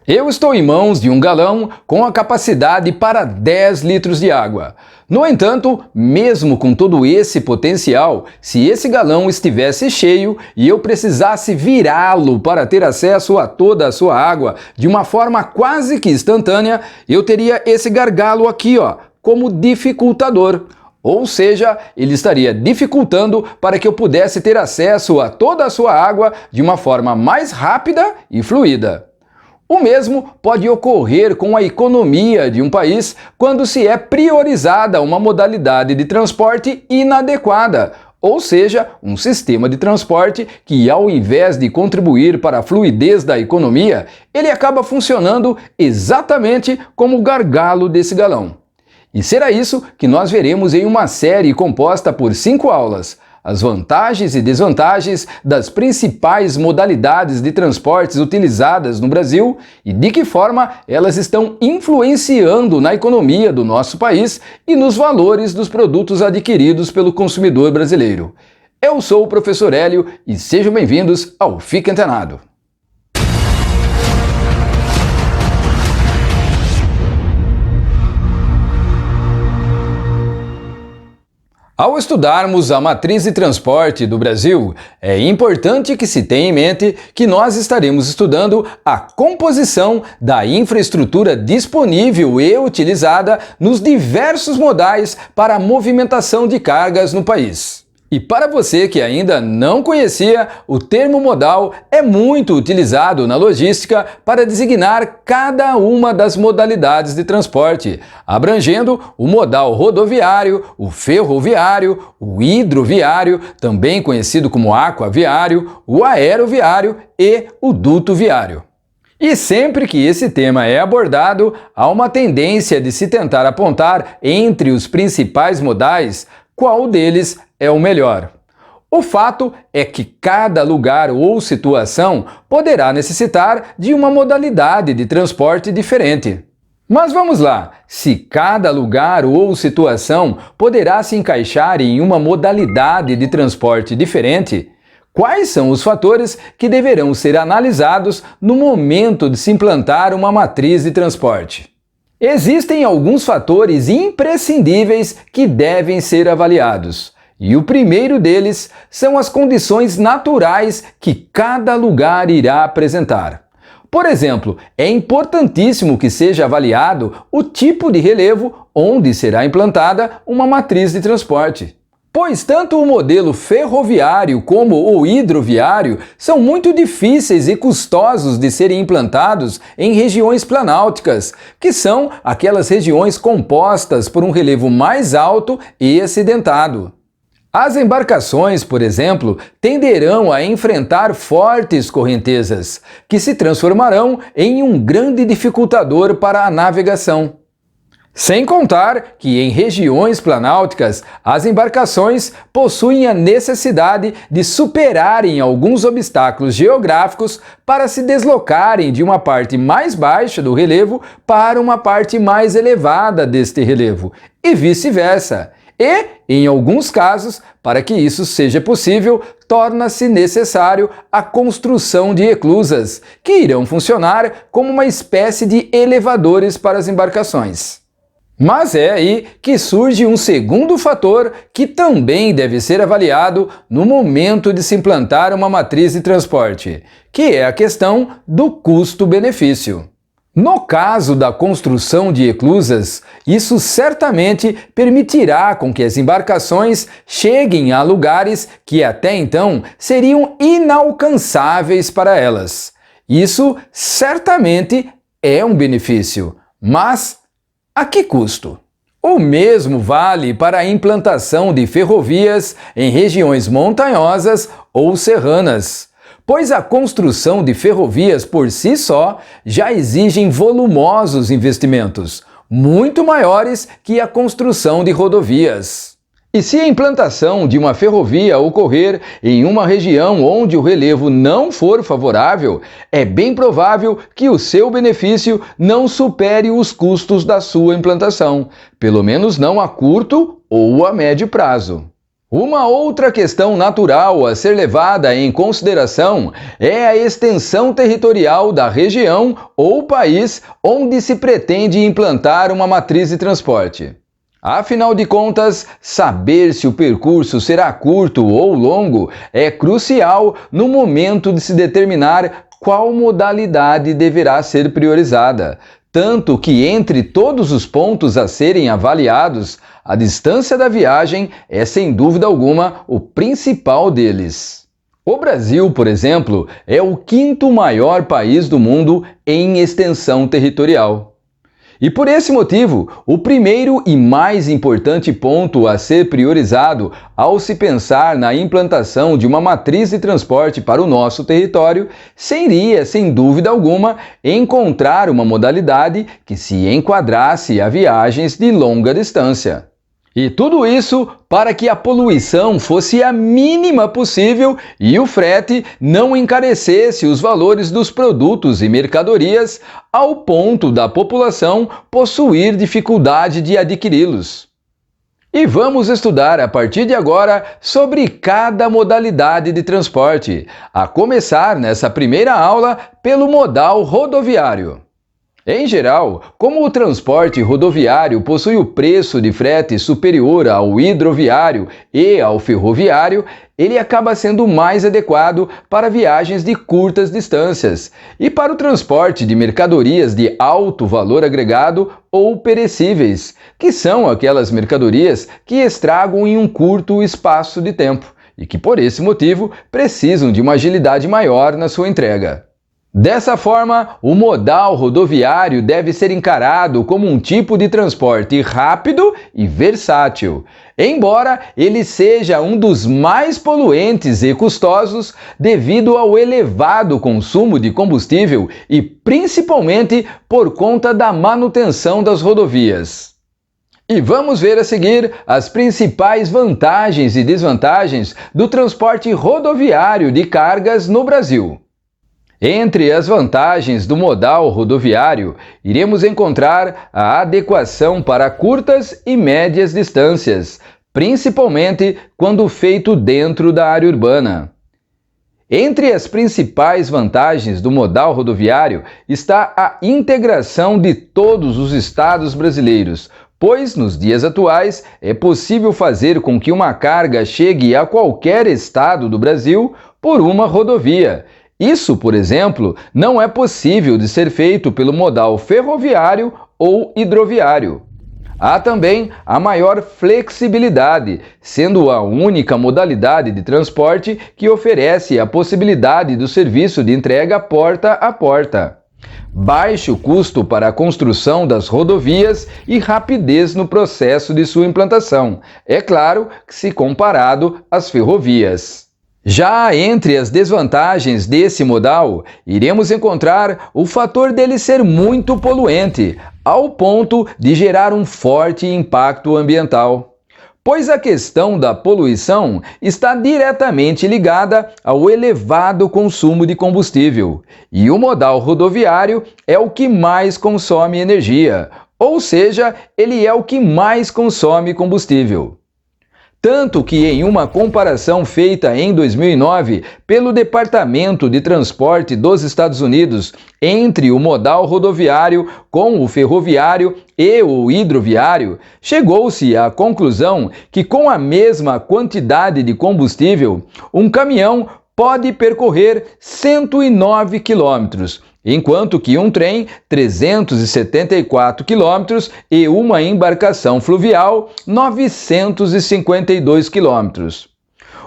Eu estou em mãos de um galão com a capacidade para 10 litros de água. No entanto, mesmo com todo esse potencial, se esse galão estivesse cheio e eu precisasse virá-lo para ter acesso a toda a sua água de uma forma quase que instantânea, eu teria esse gargalo aqui, como dificultador. Ou seja, ele estaria dificultando para que eu pudesse ter acesso a toda a sua água de uma forma mais rápida e fluida. O mesmo pode ocorrer com a economia de um país quando se é priorizada uma modalidade de transporte inadequada, ou seja, um sistema de transporte que, ao invés de contribuir para a fluidez da economia, ele acaba funcionando exatamente como o gargalo desse galão. E será isso que nós veremos em uma série composta por 5 aulas. As vantagens e desvantagens das principais modalidades de transportes utilizadas no Brasil e de que forma elas estão influenciando na economia do nosso país e nos valores dos produtos adquiridos pelo consumidor brasileiro. Eu sou o professor Hélio e sejam bem-vindos ao Fique Antenado. Ao estudarmos a matriz de transporte do Brasil, é importante que se tenha em mente que nós estaremos estudando a composição da infraestrutura disponível e utilizada nos diversos modais para a movimentação de cargas no país. E para você que ainda não conhecia, o termo modal é muito utilizado na logística para designar cada uma das modalidades de transporte, abrangendo o modal rodoviário, o ferroviário, o hidroviário, também conhecido como aquaviário, o aeroviário e o duto viário. E sempre que esse tema é abordado, há uma tendência de se tentar apontar entre os principais modais qual deles é o melhor. O fato é que cada lugar ou situação poderá necessitar de uma modalidade de transporte diferente. Mas vamos lá, se cada lugar ou situação poderá se encaixar em uma modalidade de transporte diferente, quais são os fatores que deverão ser analisados no momento de se implantar uma matriz de transporte? Existem alguns fatores imprescindíveis que devem ser avaliados. E o primeiro deles são as condições naturais que cada lugar irá apresentar. Por exemplo, é importantíssimo que seja avaliado o tipo de relevo onde será implantada uma matriz de transporte. Pois tanto o modelo ferroviário como o hidroviário são muito difíceis e custosos de serem implantados em regiões planálticas, que são aquelas regiões compostas por um relevo mais alto e acidentado. As embarcações, por exemplo, tenderão a enfrentar fortes correntezas, que se transformarão em um grande dificultador para a navegação. Sem contar que em regiões planálticas, as embarcações possuem a necessidade de superarem alguns obstáculos geográficos para se deslocarem de uma parte mais baixa do relevo para uma parte mais elevada deste relevo, e vice-versa. E, em alguns casos, para que isso seja possível, torna-se necessário a construção de eclusas, que irão funcionar como uma espécie de elevadores para as embarcações. Mas é aí que surge um segundo fator que também deve ser avaliado no momento de se implantar uma matriz de transporte, que é a questão do custo-benefício. No caso da construção de eclusas, isso certamente permitirá com que as embarcações cheguem a lugares que até então seriam inalcançáveis para elas. Isso certamente é um benefício, mas a que custo? O mesmo vale para a implantação de ferrovias em regiões montanhosas ou serranas, pois a construção de ferrovias por si só já exigem volumosos investimentos, muito maiores que a construção de rodovias. E se a implantação de uma ferrovia ocorrer em uma região onde o relevo não for favorável, é bem provável que o seu benefício não supere os custos da sua implantação, pelo menos não a curto ou a médio prazo. Uma outra questão natural a ser levada em consideração é a extensão territorial da região ou país onde se pretende implantar uma matriz de transporte. Afinal de contas, saber se o percurso será curto ou longo é crucial no momento de se determinar qual modalidade deverá ser priorizada. Tanto que, entre todos os pontos a serem avaliados, a distância da viagem é, sem dúvida alguma, o principal deles. O Brasil, por exemplo, é o quinto maior país do mundo em extensão territorial. E por esse motivo, o primeiro e mais importante ponto a ser priorizado ao se pensar na implantação de uma matriz de transporte para o nosso território seria, sem dúvida alguma, encontrar uma modalidade que se enquadrasse a viagens de longa distância. E tudo isso para que a poluição fosse a mínima possível e o frete não encarecesse os valores dos produtos e mercadorias ao ponto da população possuir dificuldade de adquiri-los. E vamos estudar a partir de agora sobre cada modalidade de transporte, a começar nessa primeira aula pelo modal rodoviário. Em geral, como o transporte rodoviário possui o preço de frete superior ao hidroviário e ao ferroviário, ele acaba sendo mais adequado para viagens de curtas distâncias e para o transporte de mercadorias de alto valor agregado ou perecíveis, que são aquelas mercadorias que estragam em um curto espaço de tempo e que, por esse motivo, precisam de uma agilidade maior na sua entrega. Dessa forma, o modal rodoviário deve ser encarado como um tipo de transporte rápido e versátil, embora ele seja um dos mais poluentes e custosos devido ao elevado consumo de combustível e principalmente por conta da manutenção das rodovias. E vamos ver a seguir as principais vantagens e desvantagens do transporte rodoviário de cargas no Brasil. Entre as vantagens do modal rodoviário, iremos encontrar a adequação para curtas e médias distâncias, principalmente quando feito dentro da área urbana. Entre as principais vantagens do modal rodoviário está a integração de todos os estados brasileiros, pois nos dias atuais é possível fazer com que uma carga chegue a qualquer estado do Brasil por uma rodovia. Isso, por exemplo, não é possível de ser feito pelo modal ferroviário ou hidroviário. Há também a maior flexibilidade, sendo a única modalidade de transporte que oferece a possibilidade do serviço de entrega porta a porta. Baixo custo para a construção das rodovias e rapidez no processo de sua implantação, é claro que se comparado às ferrovias. Já entre as desvantagens desse modal, iremos encontrar o fator dele ser muito poluente, ao ponto de gerar um forte impacto ambiental. Pois a questão da poluição está diretamente ligada ao elevado consumo de combustível, e o modal rodoviário é o que mais consome energia, ou seja, ele é o que mais consome combustível. Tanto que em uma comparação feita em 2009 pelo Departamento de Transporte dos Estados Unidos entre o modal rodoviário com o ferroviário e o hidroviário, chegou-se à conclusão que com a mesma quantidade de combustível, um caminhão pode percorrer 109 quilômetros, enquanto que um trem 374 quilômetros e uma embarcação fluvial 952 quilômetros.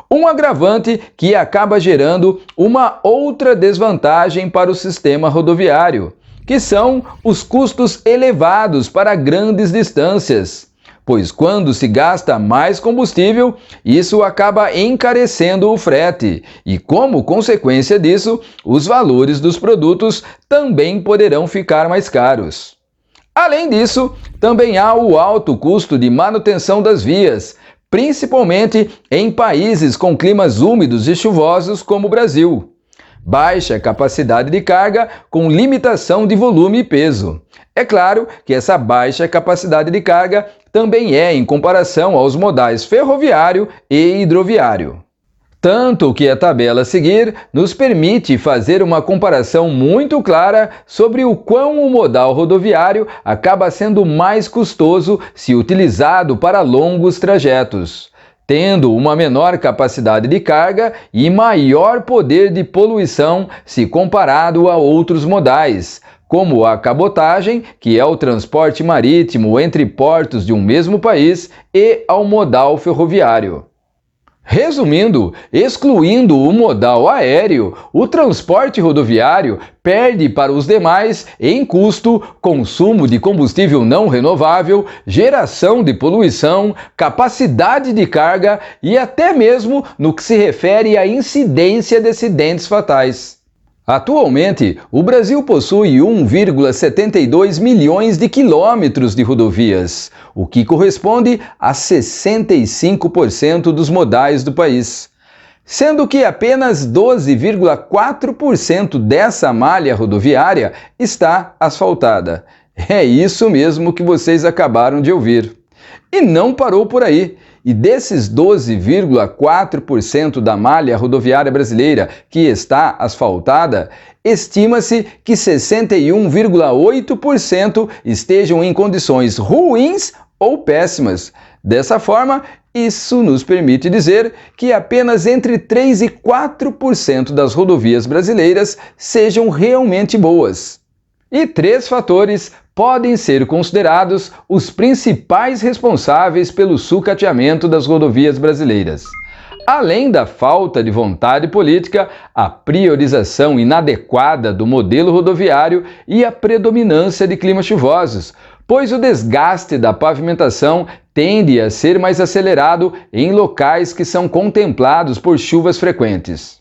Um agravante que acaba gerando uma outra desvantagem para o sistema rodoviário, que são os custos elevados para grandes distâncias. Pois quando se gasta mais combustível, isso acaba encarecendo o frete e, como consequência disso, os valores dos produtos também poderão ficar mais caros. Além disso, também há o alto custo de manutenção das vias, principalmente em países com climas úmidos e chuvosos como o Brasil. baixa capacidade de carga com limitação de volume e peso. É claro que essa baixa capacidade de carga também é em comparação aos modais ferroviário e hidroviário. Tanto que a tabela a seguir nos permite fazer uma comparação muito clara sobre o quão o modal rodoviário acaba sendo mais custoso se utilizado para longos trajetos, tendo uma menor capacidade de carga e maior poder de poluição se comparado a outros modais, como a cabotagem, que é o transporte marítimo entre portos de um mesmo país, e ao modal ferroviário. Resumindo, excluindo o modal aéreo, o transporte rodoviário perde para os demais em custo, consumo de combustível não renovável, geração de poluição, capacidade de carga e até mesmo no que se refere à incidência de acidentes fatais. Atualmente, o Brasil possui 1,72 milhões de quilômetros de rodovias, o que corresponde a 65% dos modais do país, sendo que apenas 12,4% dessa malha rodoviária está asfaltada. É isso mesmo que vocês acabaram de ouvir. E não parou por aí. E desses 12,4% da malha rodoviária brasileira que está asfaltada, estima-se que 61,8% estejam em condições ruins ou péssimas. Dessa forma, isso nos permite dizer que apenas entre 3% e 4% das rodovias brasileiras sejam realmente boas. E 3 fatores podem ser considerados os principais responsáveis pelo sucateamento das rodovias brasileiras. Além da falta de vontade política, a priorização inadequada do modelo rodoviário e a predominância de climas chuvosos, pois o desgaste da pavimentação tende a ser mais acelerado em locais que são contemplados por chuvas frequentes.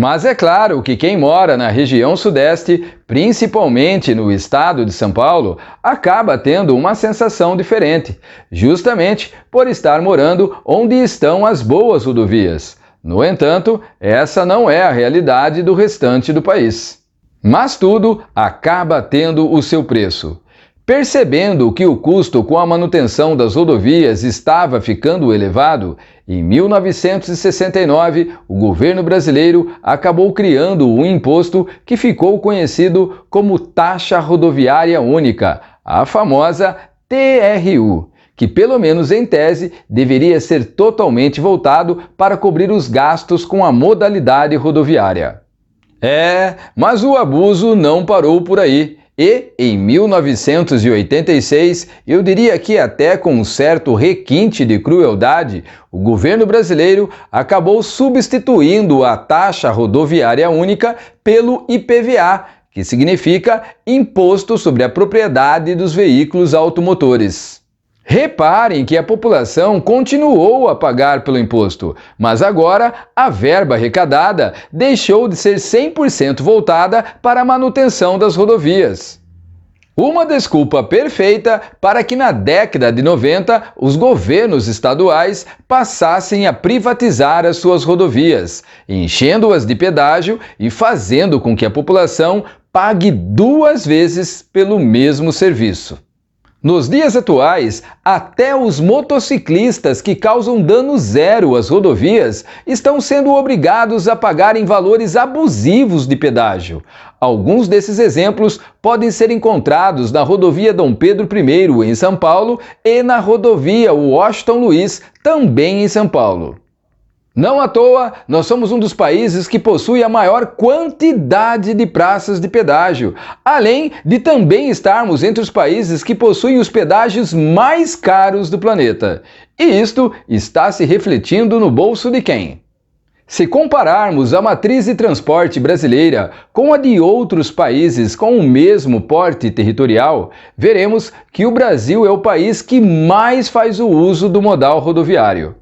Mas é claro que quem mora na região sudeste, principalmente no estado de São Paulo, acaba tendo uma sensação diferente, justamente por estar morando onde estão as boas rodovias. No entanto, essa não é a realidade do restante do país. Mas tudo acaba tendo o seu preço. Percebendo que o custo com a manutenção das rodovias estava ficando elevado, em 1969 o governo brasileiro acabou criando um imposto que ficou conhecido como Taxa Rodoviária Única, a famosa TRU, que pelo menos em tese deveria ser totalmente voltado para cobrir os gastos com a modalidade rodoviária. Mas o abuso não parou por aí. E, em 1986, eu diria que até com um certo requinte de crueldade, o governo brasileiro acabou substituindo a taxa rodoviária única pelo IPVA, que significa Imposto sobre a Propriedade dos Veículos Automotores. Reparem que a população continuou a pagar pelo imposto, mas agora a verba arrecadada deixou de ser 100% voltada para a manutenção das rodovias. Uma desculpa perfeita para que na década de 90 os governos estaduais passassem a privatizar as suas rodovias, enchendo-as de pedágio e fazendo com que a população pague 2 vezes pelo mesmo serviço. Nos dias atuais, até os motociclistas que causam dano zero às rodovias estão sendo obrigados a pagarem valores abusivos de pedágio. Alguns desses exemplos podem ser encontrados na rodovia Dom Pedro I, em São Paulo, e na rodovia Washington Luiz, também em São Paulo. Não à toa, nós somos um dos países que possui a maior quantidade de praças de pedágio, além de também estarmos entre os países que possuem os pedágios mais caros do planeta. E isto está se refletindo no bolso de quem? Se compararmos a matriz de transporte brasileira com a de outros países com o mesmo porte territorial, veremos que o Brasil é o país que mais faz o uso do modal rodoviário.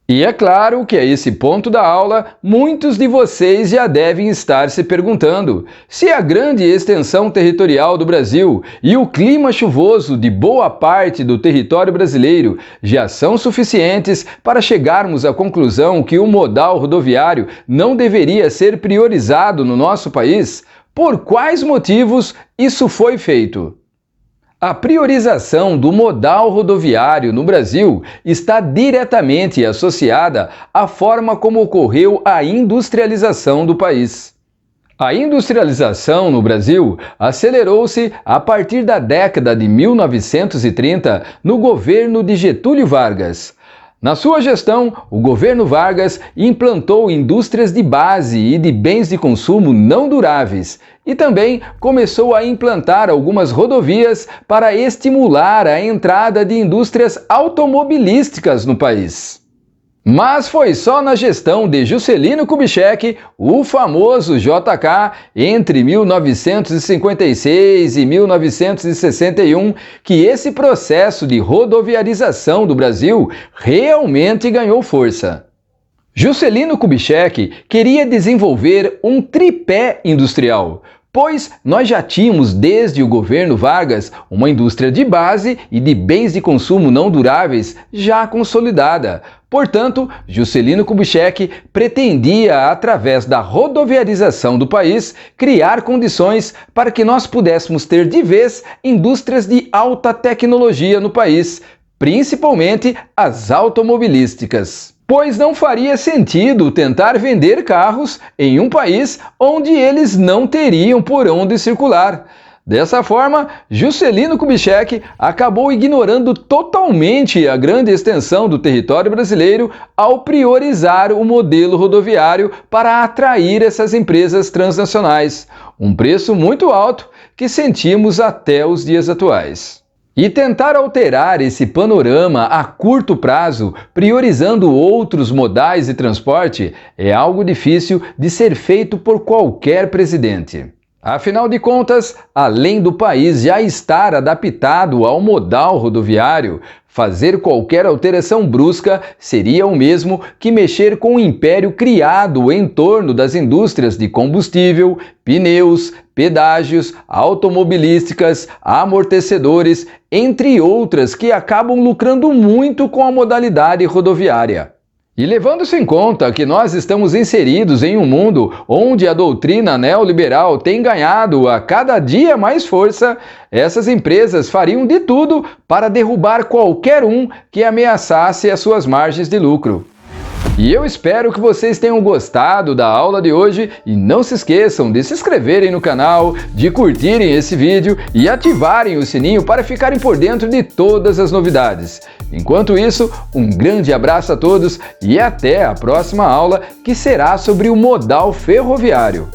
E é claro que a esse ponto da aula, muitos de vocês já devem estar se perguntando se a grande extensão territorial do Brasil e o clima chuvoso de boa parte do território brasileiro já são suficientes para chegarmos à conclusão que o modal rodoviário não deveria ser priorizado no nosso país. Por quais motivos isso foi feito? A priorização do modal rodoviário no Brasil está diretamente associada à forma como ocorreu a industrialização do país. A industrialização no Brasil acelerou-se a partir da década de 1930 no governo de Getúlio Vargas. Na sua gestão, o governo Vargas implantou indústrias de base e de bens de consumo não duráveis e também começou a implantar algumas rodovias para estimular a entrada de indústrias automobilísticas no país. Mas foi só na gestão de Juscelino Kubitschek, o famoso JK, entre 1956 e 1961, que esse processo de rodoviarização do Brasil realmente ganhou força. Juscelino Kubitschek queria desenvolver um tripé industrial, pois nós já tínhamos desde o governo Vargas uma indústria de base e de bens de consumo não duráveis já consolidada. Portanto, Juscelino Kubitschek pretendia, através da rodoviarização do país, criar condições para que nós pudéssemos ter de vez indústrias de alta tecnologia no país, principalmente as automobilísticas. Pois não faria sentido tentar vender carros em um país onde eles não teriam por onde circular. Dessa forma, Juscelino Kubitschek acabou ignorando totalmente a grande extensão do território brasileiro ao priorizar o modelo rodoviário para atrair essas empresas transnacionais, um preço muito alto que sentimos até os dias atuais. E tentar alterar esse panorama a curto prazo, priorizando outros modais de transporte, é algo difícil de ser feito por qualquer presidente. Afinal de contas, além do país já estar adaptado ao modal rodoviário, fazer qualquer alteração brusca seria o mesmo que mexer com o império criado em torno das indústrias de combustível, pneus, pedágios, automobilísticas, amortecedores, entre outras que acabam lucrando muito com a modalidade rodoviária. E levando-se em conta que nós estamos inseridos em um mundo onde a doutrina neoliberal tem ganhado a cada dia mais força, essas empresas fariam de tudo para derrubar qualquer um que ameaçasse as suas margens de lucro. E eu espero que vocês tenham gostado da aula de hoje e não se esqueçam de se inscreverem no canal, de curtirem esse vídeo e ativarem o sininho para ficarem por dentro de todas as novidades. Enquanto isso, um grande abraço a todos e até a próxima aula, que será sobre o modal ferroviário.